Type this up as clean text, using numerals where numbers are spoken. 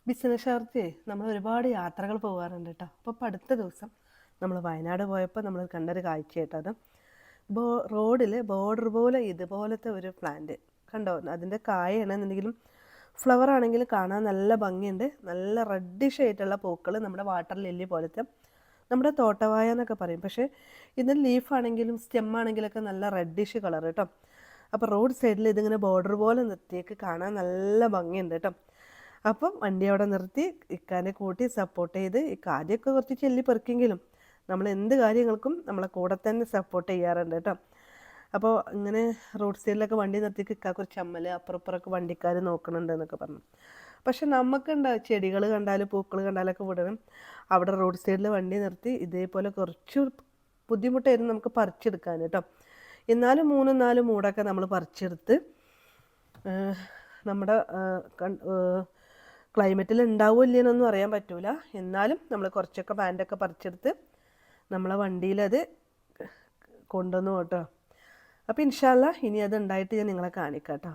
Business യാത്രയെ നമ്മൾ ഒരുപാട് യാത്രകൾ പോകാറുണ്ട് കേട്ടോ. അപ്പോൾ ഇപ്പോൾ അടുത്ത ദിവസം നമ്മൾ വയനാട് പോയപ്പോൾ നമ്മൾ കണ്ടൊരു കാഴ്ച കേട്ടോ. അത് റോഡിൽ ബോർഡർ പോലെ ഇതുപോലത്തെ ഒരു പ്ലാന്റ് കണ്ടോ. അതിൻ്റെ കായാണെന്നുണ്ടെങ്കിലും ഫ്ലവർ ആണെങ്കിലും കാണാൻ നല്ല ഭംഗിയുണ്ട്. നല്ല റെഡിഷ് ആയിട്ടുള്ള പൂക്കൾ, നമ്മുടെ വാട്ടർ ലില്ലി പോലത്തെ, നമ്മുടെ തോട്ടവായ എന്നൊക്കെ പറയും. പക്ഷേ ഇതിന് ലീഫാണെങ്കിലും സ്റ്റെമ്മാണെങ്കിലൊക്കെ നല്ല റെഡിഷ് കളർ കേട്ടോ. അപ്പോൾ റോഡ് സൈഡിൽ ഇതിങ്ങനെ ബോർഡർ പോലെ നിർത്തിയേക്ക് കാണാൻ നല്ല ഭംഗിയുണ്ട് കേട്ടോ. അപ്പം വണ്ടി അവിടെ നിർത്തി ഇക്കാനെ കൂട്ടി സപ്പോർട്ട് ചെയ്ത്, ആദ്യമൊക്കെ കുറച്ച് ചെല്ലി പെറുക്കെങ്കിലും നമ്മൾ എന്ത് കാര്യങ്ങൾക്കും നമ്മളെ കൂടെ തന്നെ സപ്പോർട്ട് ചെയ്യാറുണ്ട് കേട്ടോ. അപ്പോൾ ഇങ്ങനെ റോഡ് സൈഡിലൊക്കെ വണ്ടി നിർത്തി ഇക്കാക്കൊരു ചമ്മൽ, അപ്പുറപ്പുറമൊക്കെ വണ്ടിക്കാർ നോക്കണുണ്ട് എന്നൊക്കെ പറഞ്ഞു. പക്ഷെ നമുക്കുണ്ടാവും ചെടികൾ കണ്ടാലും പൂക്കൾ കണ്ടാലൊക്കെ വിടണം. അവിടെ റോഡ് സൈഡിൽ വണ്ടി നിർത്തി ഇതേപോലെ കുറച്ച് ബുദ്ധിമുട്ടായിരുന്നു നമുക്ക് പറിച്ചെടുക്കാൻ കേട്ടോ. എന്നാലും 3-4 മൂടൊക്കെ നമ്മൾ പറിച്ചെടുത്ത് നമ്മുടെ ക്ലൈമറ്റിൽ ഉണ്ടാവുമോ ഇല്ലയെന്നൊന്നും അറിയാൻ പറ്റൂല. എന്നാലും നമ്മൾ കുറച്ചൊക്കെ പാൻറ്റൊക്കെ പറിച്ചെടുത്ത് നമ്മളെ വണ്ടിയിലത് കൊണ്ടുവന്നു കേട്ടോ. അപ്പോൾ ഇൻഷാ അല്ലാ ഇനി അത് ഉണ്ടായിട്ട് ഞാൻ നിങ്ങളെ കാണിക്കാം കേട്ടോ.